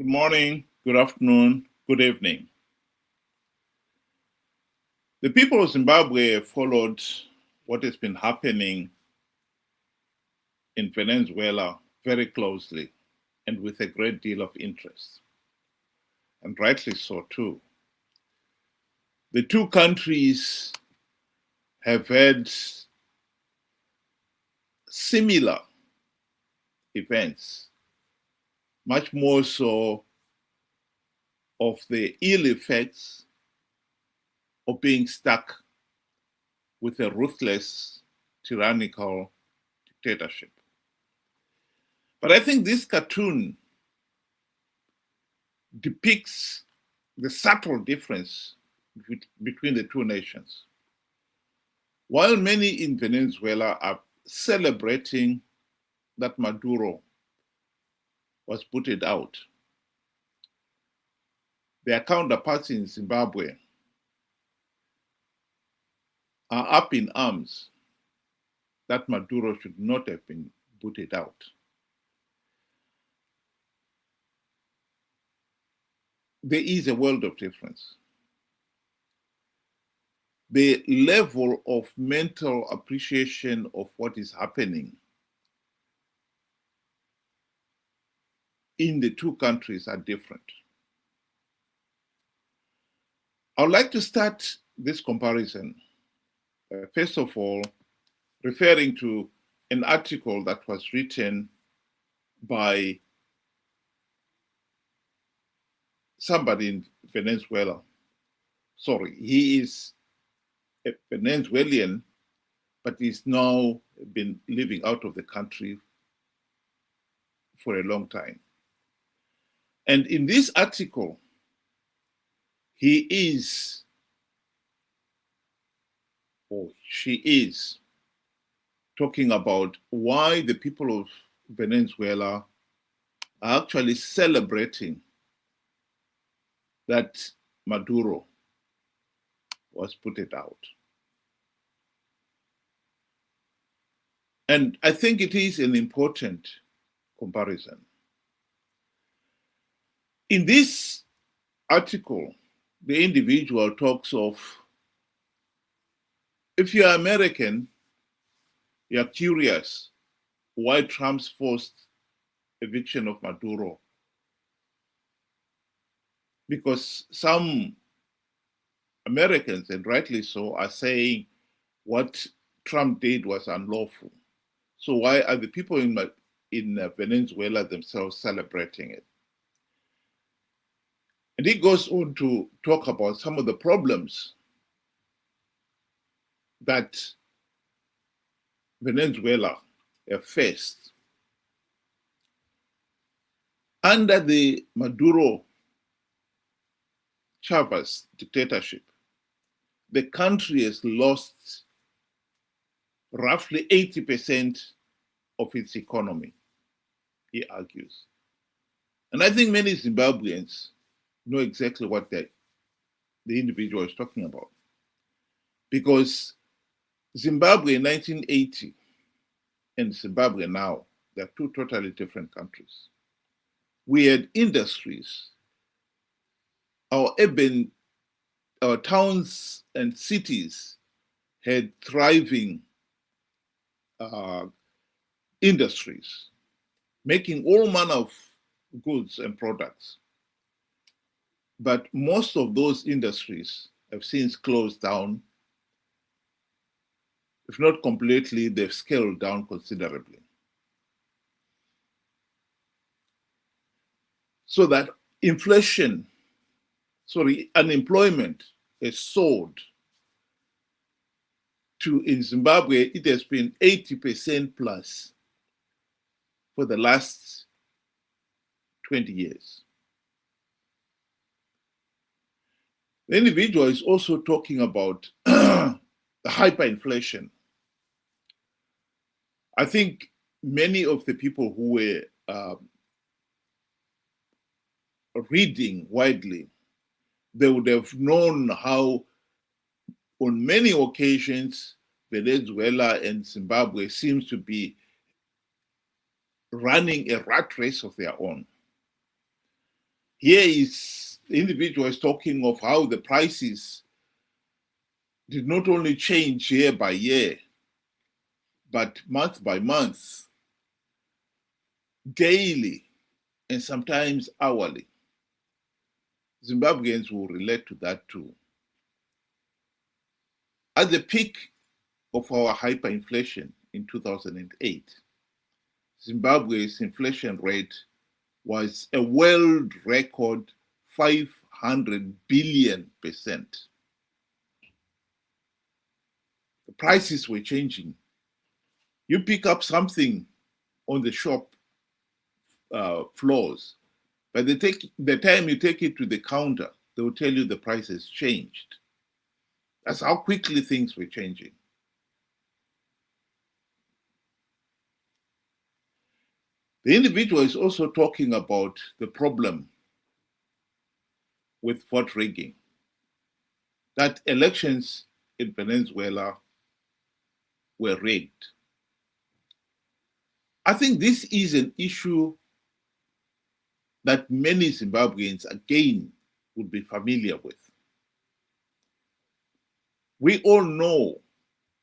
Good morning, good afternoon, good evening. The people of Zimbabwe followed what has been happening in Venezuela very closely and with a great deal of interest, and rightly so too. The two countries have had similar events, much more so of the ill effects of being stuck with a ruthless, tyrannical dictatorship. But I think this cartoon depicts the subtle difference between the two nations. While many in Venezuela are celebrating that Maduro was booted out, their counterparts in Zimbabwe are up in arms that Maduro should not have been booted out. There is a world of difference. The level of mental appreciation of what is happening in the two countries are different. I would like to start this comparison, first of all, referring to an article that was written by somebody in Venezuela. Sorry, he is a Venezuelan, but he's now been living out of the country for a long time. And in this article, he is, or she is, talking about why the people of Venezuela are actually celebrating that Maduro was put it out. And I think it is an important comparison. In this article, the individual talks of, if you're American, you're curious why Trump's forced eviction of Maduro. Because some Americans, and rightly so, are saying what Trump did was unlawful. So why are the people in Venezuela themselves celebrating it? And he goes on to talk about some of the problems that Venezuela have faced. Under the Maduro Chávez dictatorship, the country has lost roughly 80% of its economy, he argues. And I think many Zimbabweans know exactly what the individual is talking about. Because Zimbabwe in 1980 and Zimbabwe now, they're two totally different countries. We had industries. Our towns and cities had thriving industries, making all manner of goods and products. But most of those industries have since closed down. If not completely, they've scaled down considerably. So that unemployment has soared to, in Zimbabwe, it has been 80% plus for the last 20 years. The individual is also talking about the hyperinflation. I think many of the people who were reading widely, they would have known how on many occasions Venezuela and Zimbabwe seems to be running a rat race of their own. Here is the individual is talking of how the prices did not only change year by year, but month by month, daily, and sometimes hourly. Zimbabweans will relate to that too. At the peak of our hyperinflation in 2008, Zimbabwe's inflation rate was a world record 500 billion%. The prices were changing. You pick up something on the shop floors, but the time you take it to the counter, they will tell you the price has changed. That's how quickly things were changing. The individual is also talking about the problem with vote rigging, that elections in Venezuela were rigged. I think this is an issue that many Zimbabweans, again, would be familiar with. We all know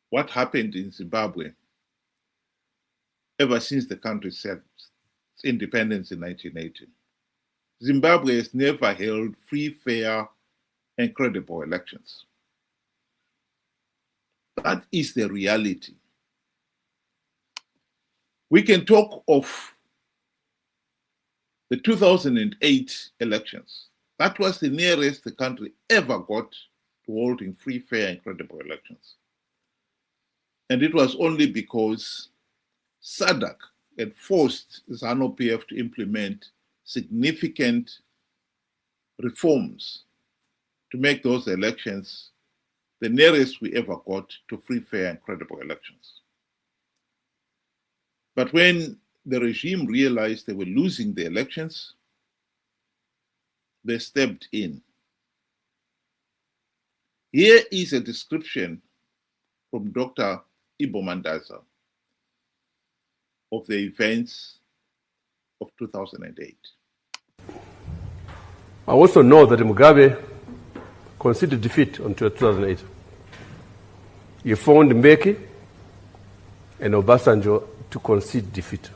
what happened in Zimbabwe ever since the country set its independence in 1980. Zimbabwe has never held free, fair, and credible elections. That is the reality. We can talk of the 2008 elections. That was the nearest the country ever got to holding free, fair, and credible elections. And it was only because SADC had forced ZANU-PF to implement significant reforms to make those elections the nearest we ever got to free, fair, and credible elections. But when the regime realized they were losing the elections, they stepped in. Here is a description from Dr. Ibo Mandaza of the events of 2008. I also know that Mugabe conceded defeat on 2008. He found Mbeki and Obasanjo to concede defeat.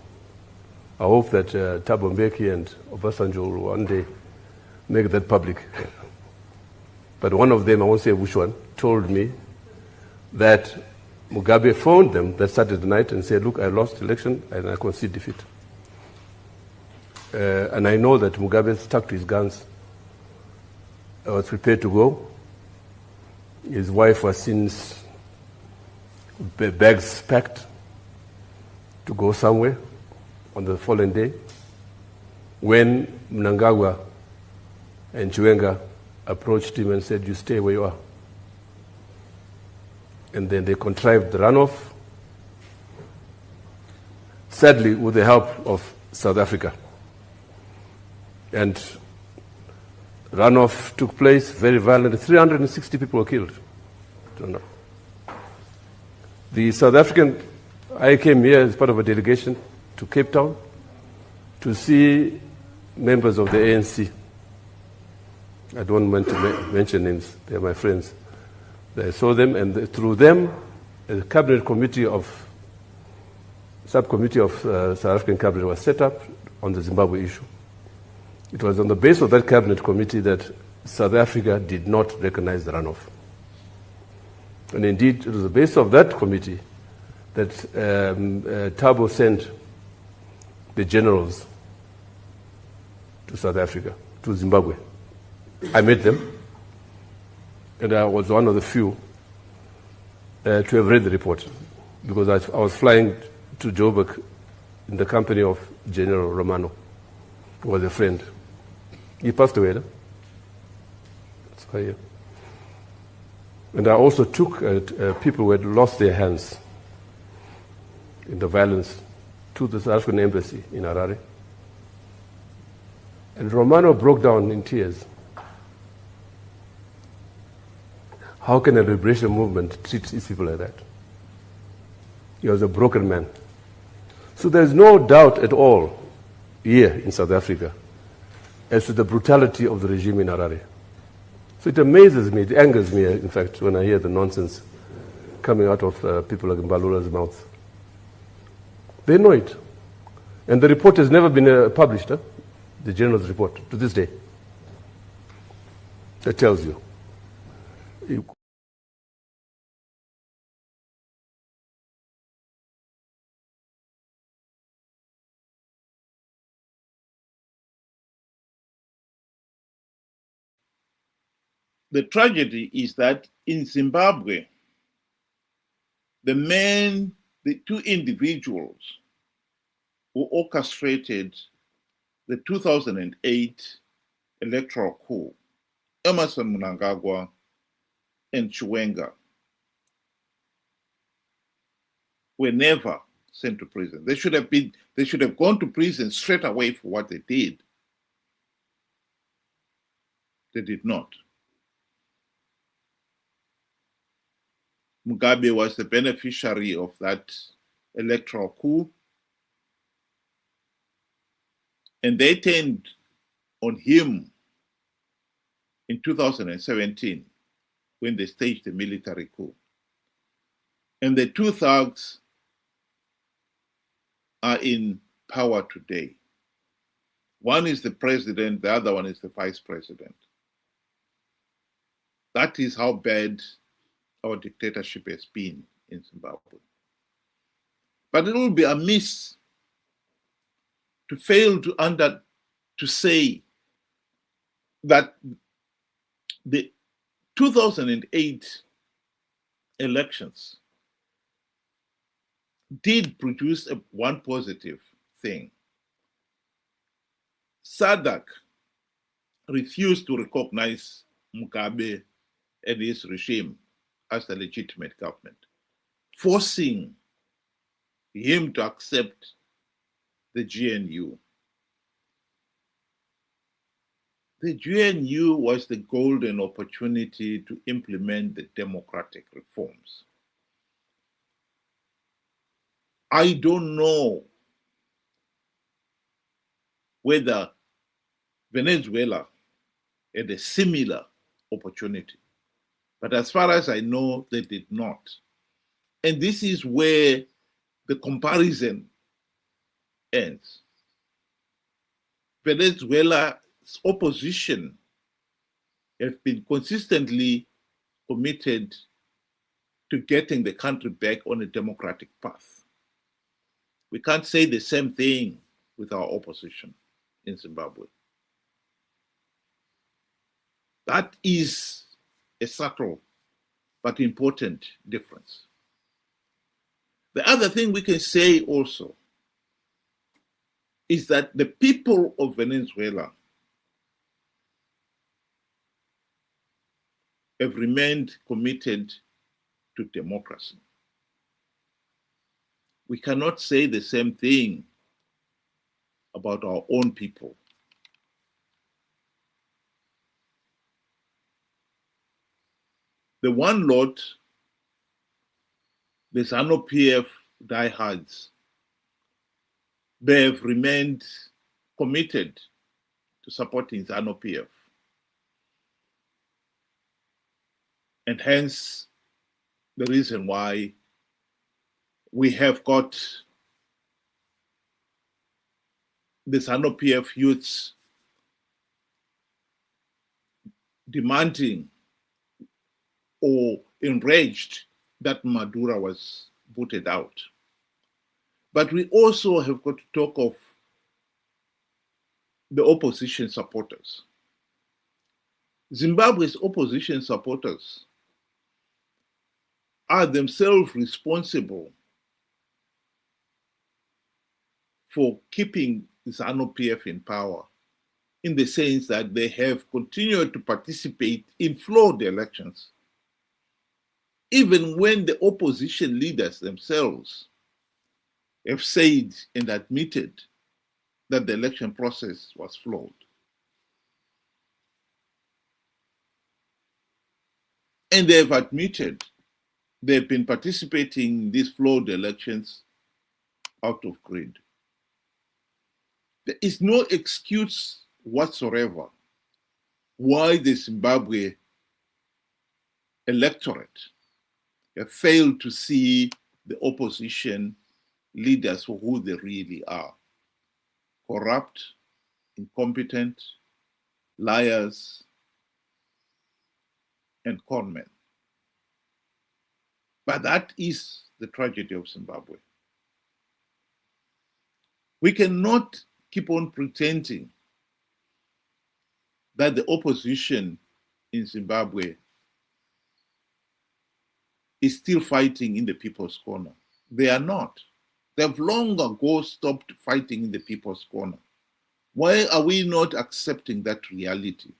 I hope that Thabo Mbeki and Obasanjo will one day make that public. But one of them, I won't say which one, told me that Mugabe phoned them that Saturday night and said, look, I lost the election and I concede defeat. And I know that Mugabe stuck to his guns. I was prepared to go. His wife was since bags packed to go somewhere on the following day when Mnangagwa and Chiwenga approached him and said, you stay where you are. And then they contrived the runoff, sadly with the help of South Africa. And runoff took place, very violent. 360 people were killed. The South African, I came here as part of a delegation to Cape Town to see members of the ANC. I don't want to mention names, they're my friends. I saw them, and through them, a cabinet committee subcommittee of South African cabinet was set up on the Zimbabwe issue. It was on the basis of that cabinet committee that South Africa did not recognize the runoff. And indeed, it was the basis of that committee that Thabo sent the generals to South Africa, to Zimbabwe. I met them, and I was one of the few to have read the report, because I was flying to Joburg in the company of General Romano, who was a friend. He passed away, no? That's why, yeah. And I also took people who had lost their hands in the violence to the South African embassy in Harare. And Romano broke down in tears. How can a liberation movement treat these people like that? He was a broken man. So there's no doubt at all here in South Africa as to the brutality of the regime in Harare. So it amazes me, it angers me, in fact, when I hear the nonsense coming out of people like Mbalula's mouth. They know it. And the report has never been published, the general's report, to this day. That tells you. The tragedy is that in Zimbabwe, the two individuals who orchestrated the 2008 electoral coup, Emerson Mnangagwa and Chiwenga, were never sent to prison. They should have gone to prison straight away for what they did. They did not. Mugabe was the beneficiary of that electoral coup, and they turned on him in 2017 when they staged the military coup. And the two thugs are in power today. One is the president, the other one is the vice president. That is how bad our dictatorship has been in Zimbabwe. But it will be amiss to fail to say that the 2008 elections did produce one positive thing. SADC refused to recognize Mugabe and his regime as the legitimate government, forcing him to accept the GNU. The GNU was the golden opportunity to implement the democratic reforms. I don't know whether Venezuela had a similar opportunity, but as far as I know, they did not. And this is where the comparison ends. Venezuela's opposition have been consistently committed to getting the country back on a democratic path. We can't say the same thing with our opposition in Zimbabwe. That is a subtle but important difference. The other thing we can say also is that the people of Venezuela have remained committed to democracy. We cannot say the same thing about our own people. The one lot, the ZANU-PF diehards, they have remained committed to supporting ZANU-PF. And hence the reason why we have got the ZANU-PF youths demanding or enraged that Maduro was booted out. But we also have got to talk of the opposition supporters. Zimbabwe's opposition supporters are themselves responsible for keeping ZANU-PF in power, in the sense that they have continued to participate in flawed elections, even when the opposition leaders themselves have said and admitted that the election process was flawed. And they have admitted they've been participating in these flawed elections out of greed. There is no excuse whatsoever why the Zimbabwe electorate have failed to see the opposition leaders for who they really are: corrupt, incompetent, liars, and conmen. But that is the tragedy of Zimbabwe. We cannot keep on pretending that the opposition in Zimbabwe is still fighting in the people's corner. They are not. They have long ago stopped fighting in the people's corner. Why are we not accepting that reality?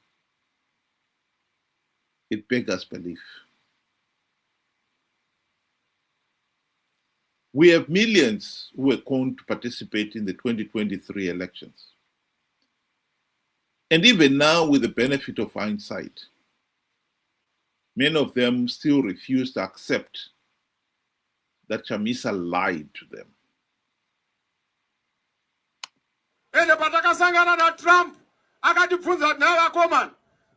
It beggars belief. We have millions who were called to participate in the 2023 elections. And even now, with the benefit of hindsight, many of them still refuse to accept that Chamisa lied to them. Ende patakasangana na Trump akatibvunza navakomana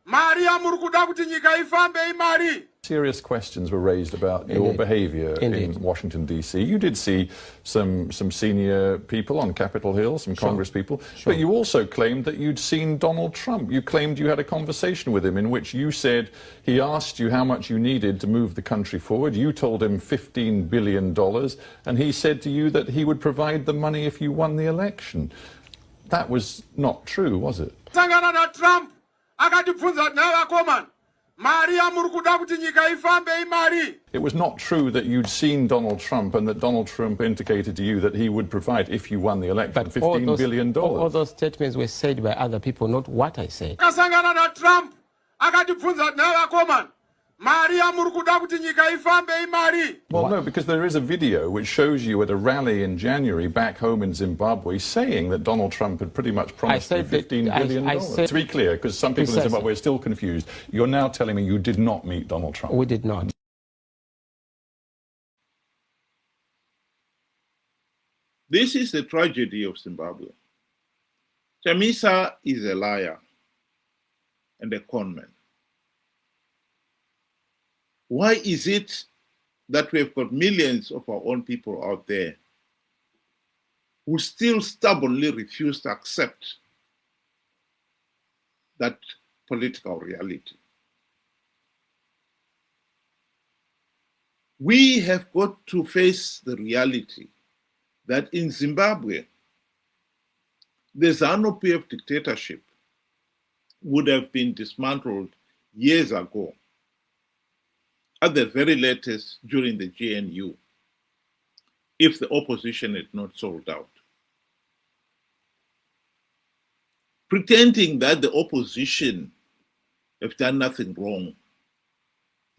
mari yamuri kuda kuti nyika ifambe imari. Serious questions were raised about your behaviour in Washington, D.C. You did see some senior people on Capitol Hill, some Congress people, but you also claimed that you'd seen Donald Trump. You claimed you had a conversation with him in which you said he asked you how much you needed to move the country forward. You told him $15 billion, and he said to you that he would provide the money if you won the election. That was not true, was it? Sangana na Trump akatibvunza navakomana mari yamuri kuda kuti nyika ifambe imari. It was not true that you'd seen Donald Trump and that Donald Trump indicated to you that he would provide, if you won the election, $15 billion. All those statements were said by other people, not what I said. Kasangana na Trump akatibvunza navakomana mari yamuri kuda kuti nyika ifambe imari. Well, no, because there is a video which shows you at a rally in January back home in Zimbabwe saying that Donald Trump had pretty much promised you $15 billion. To be clear, because some people in Zimbabwe are still confused, you're now telling me you did not meet Donald Trump. We did not. This is the tragedy of Zimbabwe. Chamisa is a liar and a conman. Why is it that we have got millions of our own people out there who still stubbornly refuse to accept that political reality? We have got to face the reality that in Zimbabwe, the ZANU-PF dictatorship would have been dismantled years ago, at the very latest during the GNU, if the opposition had not sold out. Pretending that the opposition have done nothing wrong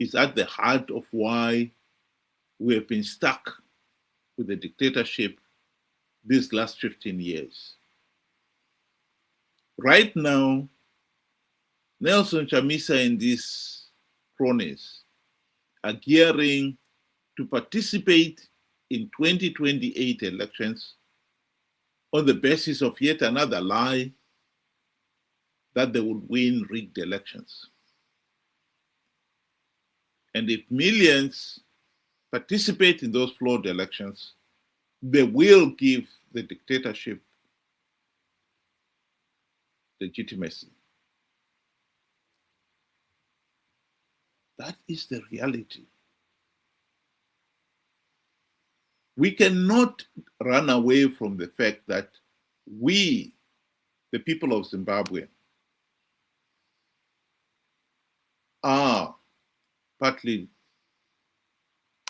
is at the heart of why we have been stuck with the dictatorship these last 15 years. Right now, Nelson Chamisa and these cronies are gearing to participate in 2028 elections on the basis of yet another lie that they would win rigged elections. And if millions participate in those flawed elections, they will give the dictatorship legitimacy. That is the reality. We cannot run away from the fact that we, the people of Zimbabwe, are partly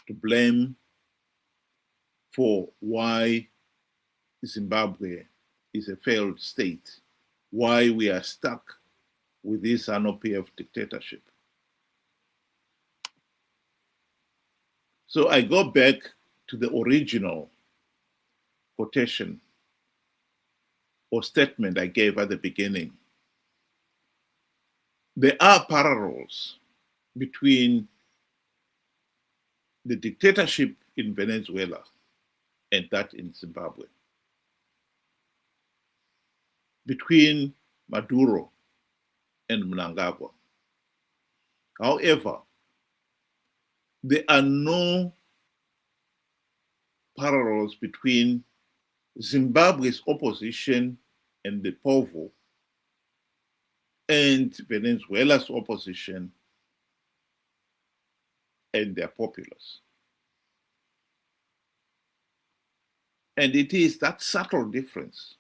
to blame for why Zimbabwe is a failed state, why we are stuck with this ZANU-PF dictatorship. So I go back to the original quotation or statement I gave at the beginning. There are parallels between the dictatorship in Venezuela and that in Zimbabwe, between Maduro and Mnangagwa. However, there are no parallels between Zimbabwe's opposition and the povo and Venezuela's opposition and their populace. And it is that subtle difference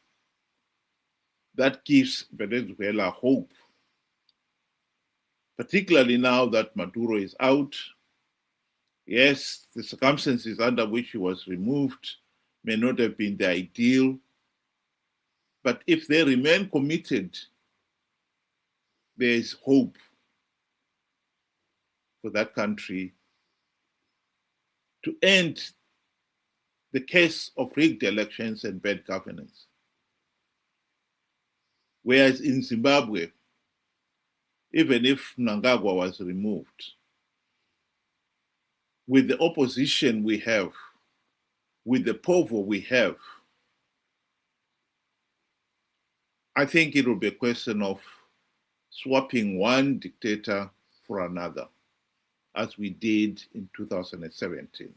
that gives Venezuela hope, particularly now that Maduro is out. Yes, the circumstances under which he was removed may not have been the ideal, but if they remain committed, there is hope for that country to end the case of rigged elections and bad governance. Whereas in Zimbabwe, even if Mnangagwa was removed, with the opposition we have, with the povo we have, I think it will be a question of swapping one dictator for another, as we did in 2017.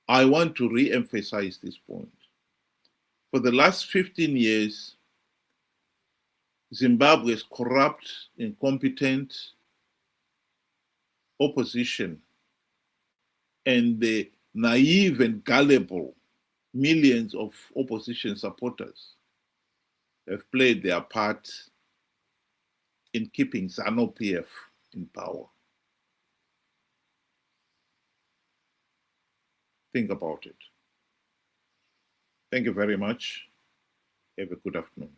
I want to re-emphasize this point. For the last 15 years, Zimbabwe's corrupt, incompetent opposition and the naive and gullible millions of opposition supporters have played their part in keeping ZANU-PF in power. Think about it. Thank you very much. Have a good afternoon.